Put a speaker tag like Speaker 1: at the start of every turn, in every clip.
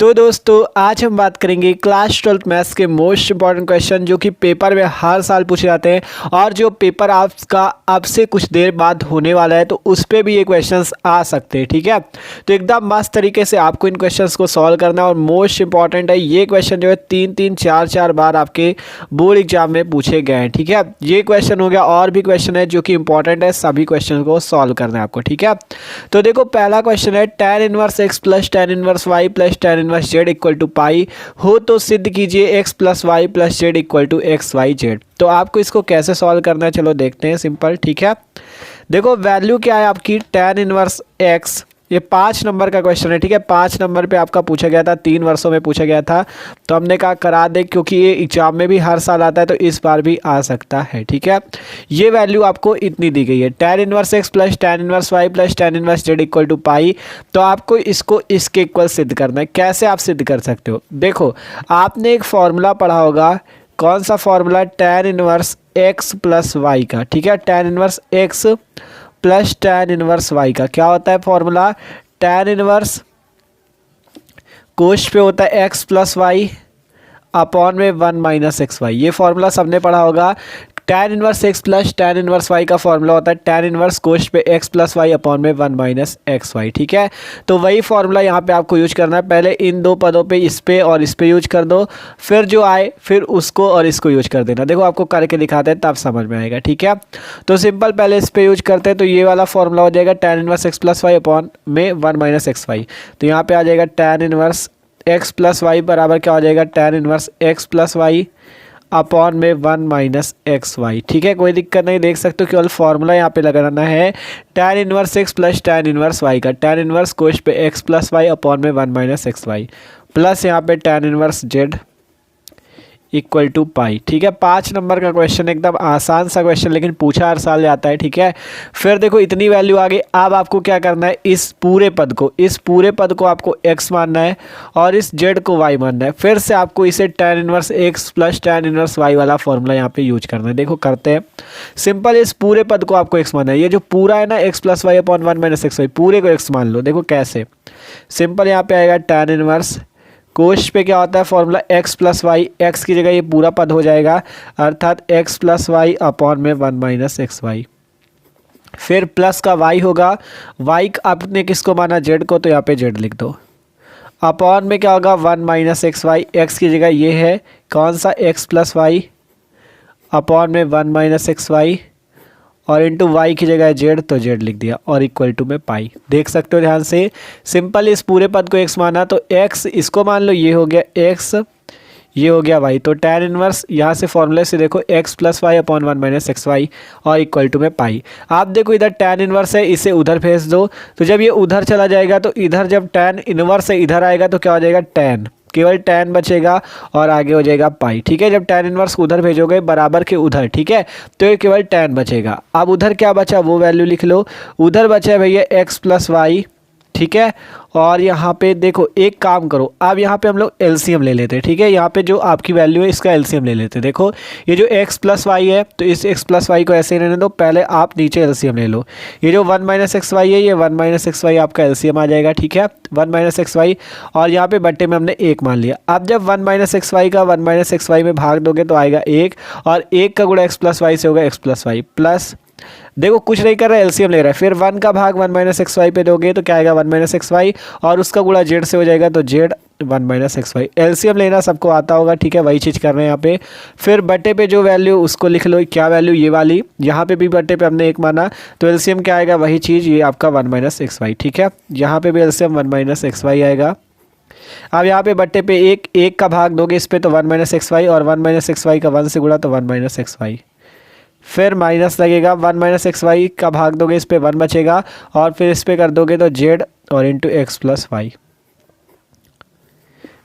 Speaker 1: तो दोस्तों आज हम बात करेंगे क्लास 12th मैथ्स के मोस्ट इंपॉर्टेंट क्वेश्चन जो कि पेपर में हर साल पूछे जाते हैं और जो पेपर आपका अब से कुछ देर बाद होने वाला है तो उस पर भी ये क्वेश्चंस आ सकते हैं। ठीक है, तो एकदम मस्त तरीके से आपको इन क्वेश्चंस को सॉल्व करना है और मोस्ट इंपॉर्टेंट है ये क्वेश्चन जो है 3-3 4-4 बार आपके बोर्ड एग्जाम में पूछे गए हैं। ठीक है, ये क्वेश्चन हो गया और भी क्वेश्चन है जो कि इंपॉर्टेंट है, सभी क्वेश्चन को सॉल्व करना है आपको। ठीक है, तो देखो पहला क्वेश्चन है tan inverse x plus tan inverse y plus tan inverse z equal to pi हो तो सिद्ध कीजिए x plus y plus z equal to x y z. तो आपको इसको कैसे सॉल्व करना है चलो देखते हैं, सिंपल। ठीक है, देखो वैल्यू क्या है आपकी tan इनवर्स x, ये 5 नंबर का क्वेश्चन है। ठीक है, 5 नंबर पे आपका पूछा गया था, 3 वर्षों में पूछा गया था, तो हमने कहा करा दे क्योंकि ये एग्जाम में भी हर साल आता है तो इस बार भी आ सकता है। ठीक है, ये वैल्यू आपको इतनी दी गई है tan inverse x plus tan inverse y plus tan inverse z equal to pi. तो आपको इसको इसके इक्वल सिद्ध करना है। कैसे आप सिद्ध कर सकते हो, देखो आपने एक फॉर्मूला पढ़ा होगा, कौन सा formula, tan inverse x plus y का। ठीक है, tan inverse x plus tan inverse y का क्या होता है फॉर्मूला, tan इनवर्स कोश पे होता है x प्लस वाई अपॉन में 1 माइनस एक्स वाई। ये फॉर्मूला सबने पढ़ा होगा। tan inverse x plus tan inverse y का फॉर्मूला होता है tan इनवर्स कोश पे x प्लस वाई अपॉन में 1 माइनस एक्स वाई। ठीक है, तो वही फॉर्मूला यहाँ पे आपको यूज करना है। पहले इन दो पदों पे इस पे और इस पे यूज कर दो, फिर जो आए फिर उसको और इसको यूज कर देना। देखो आपको करके दिखाते हैं तब समझ में आएगा। ठीक है, तो सिंपल पहले इस पे यूज करते हैं, तो ये वाला फॉर्मूला हो जाएगा tan inverse x plus y upon में 1 माइनस एक्स वाई। तो यहाँ पे आ जाएगा tan inverse x plus y बराबर क्या हो जाएगा, tan inverse x plus y upon में 1 माइनस एक्स वाई। ठीक है, कोई दिक्कत नहीं, देख सकते हो केवल फॉर्मूला यहाँ पे लगाना है tan inverse x plus tan inverse y का, tan इनवर्स कोश पे x प्लस वाई अपॉन में 1 माइनस एक्स वाई प्लस यहाँ पे tan inverse z equal to pi. ठीक है, 5 नंबर का क्वेश्चन, एकदम आसान सा क्वेश्चन लेकिन पूछा हर साल जाता है। ठीक है, फिर देखो इतनी वैल्यू आ गई, अब आपको क्या करना है, इस पूरे पद को आपको x मानना है और इस z को y मानना है। फिर से आपको इसे tan inverse x plus tan inverse y वाला फॉर्मूला यहाँ पे यूज करना है। देखो करते हैं, सिंपल इस पूरे पद को आपको x मानना है। ये जो पूरा है ना x plus y upon 1 minus x y, पूरे को x मान लो। देखो कैसे, सिंपल यहाँ पे आएगा tan इनवर्स कोश पे क्या होता है formula x plus y, x की जगह ये पूरा पद हो जाएगा अर्थात x प्लस वाई अपॉन में 1 माइनस एक्स वाई। फिर प्लस का y होगा, y आपने किसको माना, z को, तो यहाँ पे z लिख दो। अपॉन में क्या होगा 1 माइनस एक्स वाई, एक्स की जगह ये है कौन सा x प्लस वाई अपॉन में 1 माइनस एक्स वाई और इंटू वाई की जगह जेड तो जेड लिख दिया और इक्वल टू में पाई। देख सकते हो ध्यान से, सिंपल इस पूरे पद को x माना तो x इसको मान लो, ये हो गया x, ये हो गया y। तो tan इनवर्स यहाँ से फॉर्मूले से देखो x plus y upon 1 minus x y और इक्वल टू में पाई। आप देखो इधर tan इनवर्स है, इसे उधर भेज दो, तो जब ये उधर चला जाएगा तो इधर जब tan इनवर्स है इधर आएगा तो क्या हो जाएगा, tan, केवल tan बचेगा और आगे हो जाएगा पाई। ठीक है, जब tan इनवर्स को उधर भेजोगे बराबर के उधर, ठीक है, तो ये केवल tan बचेगा। अब उधर क्या बचा वो वैल्यू लिख लो, उधर बचा है भैया x प्लस वाई। ठीक है, और यहाँ पे देखो एक काम करो, अब यहाँ पे हम लोग एलसीएम ले लेते हैं। ठीक है, यहाँ पे जो आपकी वैल्यू है इसका एलसीएम ले लेते हैं। देखो ये जो x प्लस वाई है तो इस x प्लस वाई को ऐसे ही रहने दो, पहले आप नीचे एलसीएम ले लो। ये जो 1 माइनस एक्स वाई है, ये 1 माइनस एक्स वाई आपका एलसीएम आ जाएगा। ठीक है, 1 माइनस एक्स वाई और यहाँ पे बट्टे में हमने 1 मान लिया। अब जब 1 माइनस एक्स वाई का 1 माइनस एक्स वाई में भाग दोगे तो आएगा 1 और 1 का गुणा x प्लस वाई से होगा x प्लस वाई प्लस, देखो कुछ नहीं कर रहा है, एलसीएम ले रहा है। फिर 1 का भाग 1 माइनस एक्स वाई पे दोगे तो क्या आएगा 1 माइनस एक्स वाई और उसका गुणा जेड से हो जाएगा तो z 1 minus x y. LCM लेना सबको आता होगा। ठीक है, वही चीज़ कर रहे हैं यहाँ पे। फिर बट्टे पे जो वैल्यू उसको लिख लो, क्या वैल्यू, ये वाली, यहाँ पे भी बट्टे पे हमने 1 माना तो एलसीएम क्या आएगा, वही चीज़, ये आपका 1 माइनस एक्स वाई। ठीक है, यहाँ पे भी एलसीएम 1 माइनस एक्स वाई आएगा। अब यहाँ पे बट्टे पे एक का भाग दोगे इस पे तो 1 माइनस एक्स वाई और 1 माइनस एक्स वाई का 1 से गुणा तो 1 माइनस एक्स वाई। फिर माइनस लगेगा, 1 माइनस एक्स वाई का भाग दोगे इस पे 1 बचेगा और फिर इस पे कर दोगे तो जेड और इंटू एक्स प्लस वाई।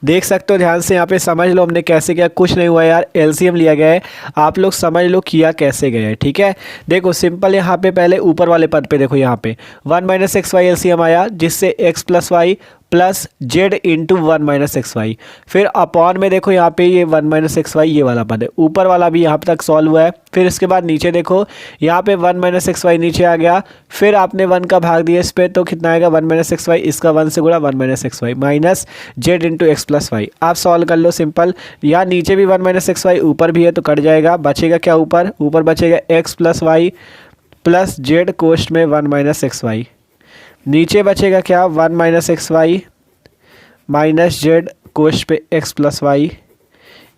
Speaker 1: देख सकते हो ध्यान से, यहाँ पे समझ लो हमने कैसे किया, कुछ नहीं हुआ यार, एलसीएम लिया गया है, आप लोग समझ लो किया कैसे गया है। ठीक है, देखो सिंपल यहाँ पे पहले ऊपर वाले पद पे देखो, यहाँ पे 1 माइनस एक्स वाई एलसीएम आया जिससे x plus y plus z into 1 minus x y. फिर अपॉन में देखो यहाँ पे ये 1 माइनस एक्स वाई ये वाला पद है, ऊपर वाला भी यहाँ तक सॉल्व हुआ है। फिर इसके बाद नीचे देखो यहाँ पे 1 माइनस एक्स वाई नीचे आ गया, फिर आपने 1 का भाग दिया इस पर, तो कितना आएगा 1 माइनस एक्स वाई, इसका 1 से गुणा 1 minus x y minus z into x plus y. आप सॉल्व कर लो सिंपल। यहाँ नीचे भी 1 माइनस एक्स वाई, ऊपर भी है तो कट जाएगा, बचेगा क्या ऊपर, ऊपर बचेगा x plus y plus z कोष्ट में 1 माइनस एक्स वाई। नीचे बचेगा क्या 1 minus x y minus z कोष्ट पे x plus y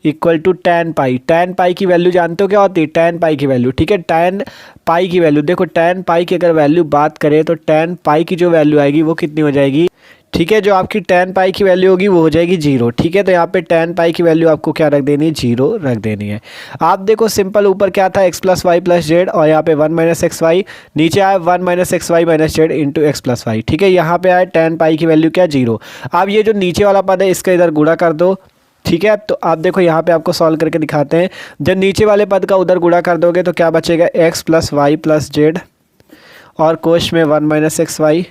Speaker 1: equal to tan pi. tan pi की वैल्यू जानते हो क्या होती है, tan पाई की वैल्यू, ठीक है। tan पाई की वैल्यू देखो, tan पाई की अगर वैल्यू बात करें तो tan पाई की जो वैल्यू आएगी वो कितनी हो जाएगी, ठीक है। जो आपकी tan पाई की वैल्यू होगी वो हो जाएगी 0, ठीक है। तो यहाँ पे tan पाई की वैल्यू आपको क्या रख देनी है, 0 रख देनी है। आप देखो सिंपल, ऊपर क्या था x plus y plus z, और यहाँ पे 1 माइनस एक्स वाई, नीचे आया 1 minus x y minus z into x plus y, ठीक है। यहाँ पे आया tan पाई की वैल्यू क्या 0। अब ये जो नीचे वाला पद है इसका इधर गुणा कर दो, ठीक है। तो आप देखो यहाँ पे आपको सॉल्व करके दिखाते हैं। जब नीचे वाले पद का उधर गुणा कर दोगे तो क्या बचेगा, x plus y plus z और कोष्ठ में 1 माइनस एक्स वाई,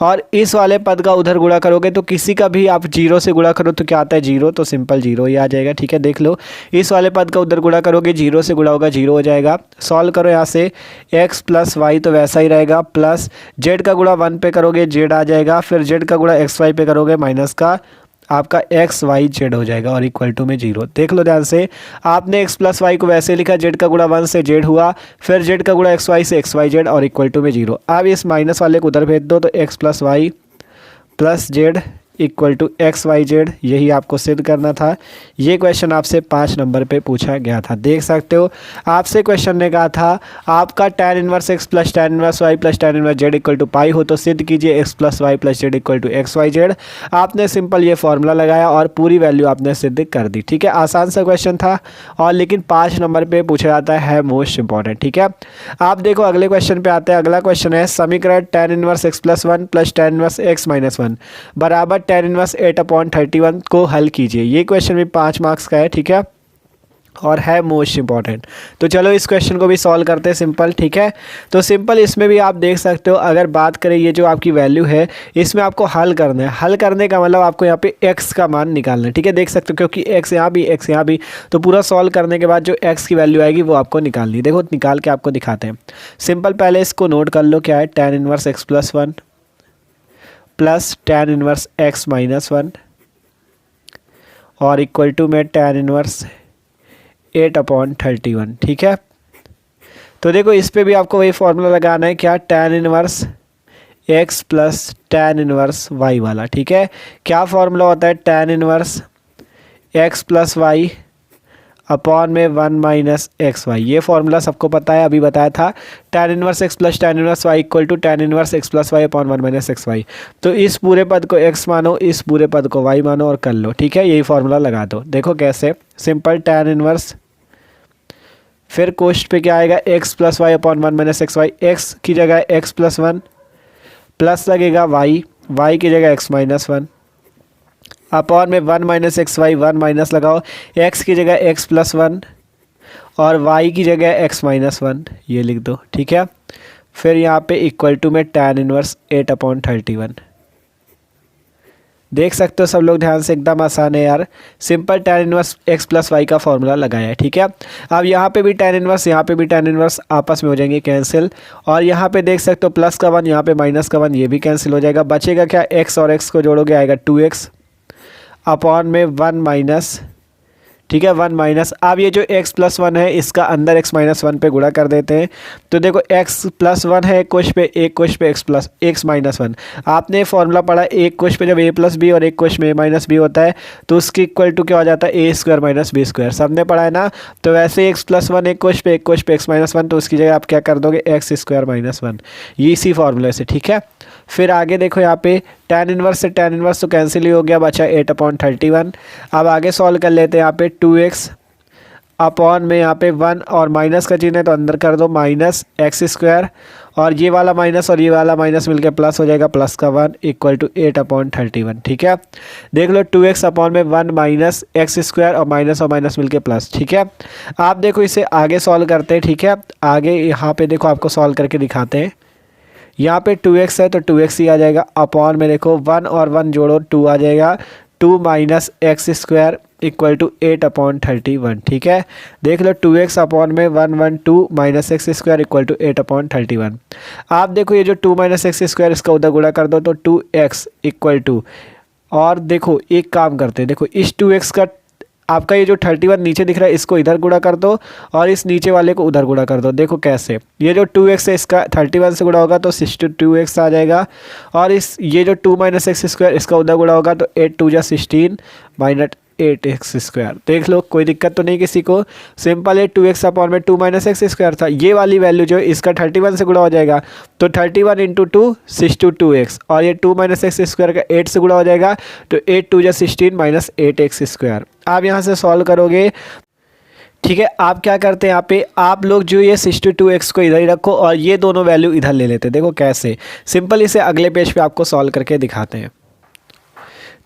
Speaker 1: और इस वाले पद का उधर गुणा करोगे तो किसी का भी आप 0 से गुणा करो तो क्या आता है 0, तो सिंपल 0 ही आ जाएगा, ठीक है। देख लो इस वाले पद का उधर गुणा करोगे 0 से गुणा होगा 0 हो जाएगा। सॉल्व करो यहाँ से, x प्लस वाई तो वैसा ही रहेगा, प्लस जेड का गुणा 1 पे करोगे जेड आ जाएगा, फिर जेड का गुणा एक्स वाई पे करोगे माइनस का आपका एक्स वाई जेड हो जाएगा और इक्वल टू में 0। देख लो ध्यान से, आपने x प्लस वाई को वैसे लिखा, जेड का गुणा 1 से जेड हुआ, फिर जेड का गुणा एक्स वाई से एक्स वाई जेड और इक्वल टू में 0। अब इस माइनस वाले को उधर भेज दो तो x plus y plus z equal to x y z, यही आपको सिद्ध करना था। ये क्वेश्चन आपसे 5 नंबर पे पूछा गया था, देख सकते हो। आपसे क्वेश्चन ने कहा था आपका tan inverse x plus tan inverse y plus tan inverse z equal to pi हो तो सिद्ध कीजिए x plus y plus z equal to x y z. आपने सिंपल ये फॉर्मूला लगाया और पूरी वैल्यू आपने सिद्ध कर दी, ठीक है। आसान सा क्वेश्चन था और लेकिन 5 नंबर पर पूछा जाता है मोस्ट इंपॉर्टेंट, ठीक है। आप देखो अगले क्वेश्चन पे आते हैं। अगला क्वेश्चन है समीकरण tan inverse x plus 1 plus tan inverse x minus 1 बराबर tan इनवर्स 8/31 को हल कीजिए। ये क्वेश्चन भी 5 मार्क्स का है, ठीक है, और है मोस्ट इंपॉर्टेंट। तो चलो इस क्वेश्चन को भी सॉल्व करते हैं सिंपल, ठीक है। तो सिंपल इसमें भी आप देख सकते हो, अगर बात करें ये जो आपकी वैल्यू है इसमें आपको हल करना है। हल करने का मतलब आपको यहाँ पे x का मान निकालना है, ठीक है। देख सकते हो क्योंकि x यहाँ भी x यहाँ भी, तो पूरा सॉल्व करने के बाद जो x की वैल्यू आएगी वो आपको निकालनी है। देखो निकाल के आपको दिखाते हैं सिंपल। पहले इसको नोट कर लो, क्या है tan inverse x plus 1 plus tan inverse x minus 1 और इक्वल टू में tan इनवर्स 8/31, ठीक है। तो देखो इस पे भी आपको वही फॉर्मूला लगाना है, क्या tan inverse x plus tan inverse y वाला, ठीक है। क्या फॉर्मूला होता है tan inverse x plus y upon में 1 माइनस एक्स वाई। ये फॉर्मूला सबको पता है, अभी बताया था। tan inverse x plus tan inverse y equal to tan inverse x plus y upon 1 minus x y. तो इस पूरे पद को x मानो, इस पूरे पद को y मानो और कर लो, ठीक है। यही फॉर्मूला लगा दो। देखो कैसे, सिंपल tan इनवर्स, फिर कोष्ट पे क्या आएगा x plus y upon 1 minus x y, x की जगह x प्लस 1 प्लस लगेगा y की जगह x माइनस 1 अपॉन में 1 माइनस एक्स वाई, 1 माइनस लगाओ, x की जगह x प्लस 1 और y की जगह x माइनस 1, ये लिख दो, ठीक है। फिर यहाँ पे इक्वल टू में tan इनवर्स 8/31। देख सकते हो सब लोग ध्यान से, एकदम आसान है यार। Simple tan inverse x plus y का फॉर्मूला लगाया है, ठीक है। अब यहाँ पे भी tan इनवर्स, यहाँ पे भी tan इनवर्स आपस में हो जाएंगे कैंसिल, और यहाँ पे देख सकते हो प्लस का 1, यहाँ पे माइनस का 1, ये भी कैंसिल हो जाएगा। बचेगा क्या, x और x को जोड़ोगे आएगा 2x अपॉन में 1 माइनस, ठीक है, 1 माइनस। अब ये जो x प्लस 1 है इसका अंदर x माइनस 1 पे गुणा कर देते हैं। तो देखो x प्लस 1 है एक कोश पे, एक कोश पे x माइनस 1। आपने फॉर्मूला पढ़ा, एक कोश पे जब a प्लस बी और एक कोश में a माइनस बी होता है तो उसकी इक्वल टू क्या हो जाता है, a square minus b square. सबने पढ़ा है ना। तो वैसे x प्लस 1 एक कोश पे x माइनस 1, तो उसकी जगह आप क्या कर दोगे, x स्क्वायर माइनस 1, ये इसी फॉर्मूले से, ठीक है। फिर आगे देखो यहाँ पे tan इनवर्स से tan इनवर्स तो कैंसिल ही हो गया, बचा 8/31। अब आगे सॉल्व कर लेते हैं। यहाँ पे 2x अपॉन में यहाँ पे 1 और माइनस का चिन्ह है तो अंदर कर दो माइनस एक्स स्क्वायर, और ये वाला माइनस और ये वाला माइनस मिलकर प्लस हो जाएगा, प्लस का 1 इक्वल टू 8/31, ठीक है। देख लो 2x अपॉन में 1 माइनस एक्स स्क्वायर और माइनस मिलकर प्लस, ठीक है। आप देखो इसे आगे सॉल्व करते हैं, ठीक है। आगे यहाँ पे देखो आपको सॉल्व करके दिखाते हैं। यहाँ पे 2x है तो 2x ही आ जाएगा, अपॉन में देखो 1 और 1 जोड़ो 2 आ जाएगा, 2 minus x square equal to 8/31। ठीक है, देख लो 2x अपॉन में 112 minus x square equal to 8/31। आप देखो ये जो 2 माइनस एक्स स्क्वायर इसका उधर गुणा कर दो तो 2x इक्वल टू, और देखो एक काम करते हैं, देखो इस 2x का आपका ये जो 31 नीचे दिख रहा है इसको इधर गुणा कर दो और इस नीचे वाले को उधर गुणा कर दो। देखो कैसे, ये जो 2x है इसका 31 से गुणा होगा तो 62x आ जाएगा, और इस ये जो 2 माइनस एक्स स्क्वायर इसका उधर गुणा होगा तो 8 2 जा 16 माइनस 8x स्क्वायर। देख लो कोई दिक्कत तो नहीं किसी को, सिंपल है। 2x अपॉन में 2 माइनस एक्स स्क्वायर था, ये वाली वैल्यू जो है इसका 31 से गुणा हो जाएगा तो 31 इंटू 2 62x, और ये 2 माइनस एक्स स्क्वायर का 8 से गुणा हो जाएगा तो 8 2 जा 16 माइनस 8x स्क्वायर। आप यहाँ से सॉल्व करोगे। ठीक है, आप क्या करते हैं यहाँ पे, आप लोग जो ये 62x को इधर ही रखो और ये दोनों वैल्यू इधर ले लेते हैं। देखो कैसे, सिंपल इसे अगले पेज पे आपको सॉल्व करके दिखाते हैं।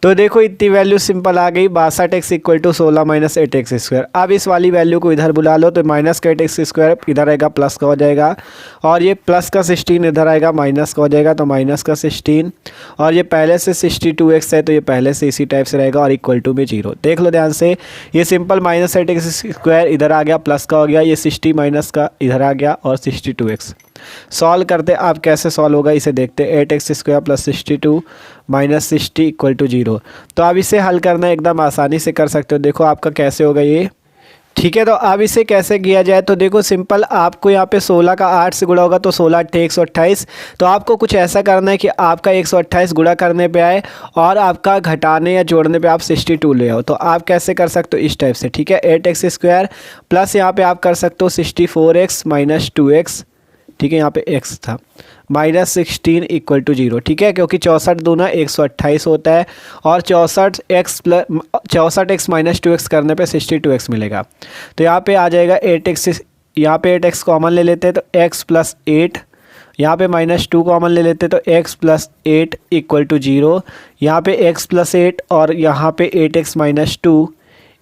Speaker 1: तो देखो इतनी वैल्यू सिंपल आ गई, 62x equal to 16 minus 8x square. अब इस वाली वैल्यू को इधर बुला लो तो माइनस का 8x स्क्वायर इधर आएगा प्लस का हो जाएगा, और ये प्लस का 16 इधर आएगा माइनस का हो जाएगा तो माइनस का 16, और ये पहले से 62x है तो ये पहले से इसी टाइप से रहेगा और इक्वल टू में 0। देख लो ध्यान से, ये सिंपल माइनस 8x स्क्वायर इधर आ गया प्लस का हो गया, ये 60 माइनस का इधर आ गया और 62x। सॉल्व करते आप कैसे सॉल्व होगा इसे देखते हैं। 8x square plus 62 minus 60 equal to 0। तो अब इसे हल करना एकदम आसानी से कर सकते हो। देखो आपका कैसे होगा ये। ठीक है, तो अब इसे कैसे किया जाए, तो देखो सिंपल, आपको यहाँ पे 16 का 8 से गुणा होगा तो 16 8 128। तो आपको कुछ ऐसा करना है कि आपका 128 गुणा करने पे आए और आपका घटाने या जोड़ने पे आप 62 ले आओ। तो आप कैसे कर सकते हो इस टाइप से। ठीक है, 8x स्क्वायर प्लस यहाँ पे आप कर सकते हो 64x माइनस 2x। ठीक है, यहाँ पे x था माइनस 16 इक्वल टू 0। ठीक है, क्योंकि 64 दूना 128 होता है और 64x माइनस 2x करने पे 62x मिलेगा। तो यहाँ पे आ जाएगा 8x, यहाँ पे 8x कॉमन ले लेते हैं तो x प्लस 8, यहाँ पे माइनस 2 कॉमन ले लेते हैं तो x प्लस 8 इक्वल टू 0। यहाँ पे x प्लस 8 और यहाँ पे 8x माइनस 2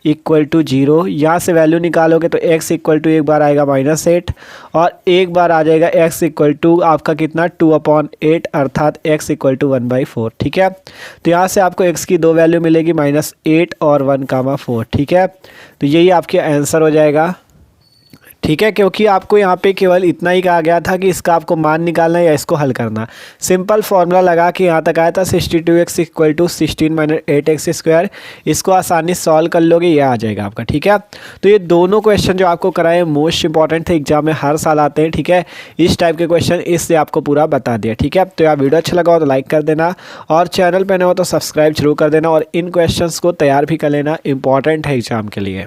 Speaker 1: इक्वल टू 0। यहाँ से वैल्यू निकालोगे तो x इक्वल टू एक बार आएगा -8 और एक बार आ जाएगा x इक्वल टू आपका कितना 2/8 अर्थात x इक्वल टू 1/4। ठीक है, तो यहाँ से आपको x की दो वैल्यू मिलेगी -8 और 1/4। ठीक है, तो यही आपके आंसर हो जाएगा। ठीक है, क्योंकि आपको यहाँ पे केवल इतना ही कहा गया था कि इसका आपको मान निकालना है या इसको हल करना। सिंपल फॉर्मूला लगा के यहाँ तक आया था 62x equal to 16 minus 8x square. इसको आसानी से सॉल्व कर लोगे, ये आ जाएगा आपका। ठीक है, तो ये दोनों क्वेश्चन जो आपको कराए मोस्ट इंपॉर्टेंट थे, एग्जाम में हर साल आते हैं। ठीक है, इस टाइप के क्वेश्चन इससे आपको पूरा बता दिया। ठीक है, तो यार वीडियो अच्छा लगा हो तो लाइक कर देना और चैनल पर नए हो तो सब्सक्राइब जरूर कर देना और इन क्वेश्चन को तैयार भी कर लेना, इंपॉर्टेंट है एग्जाम के लिए।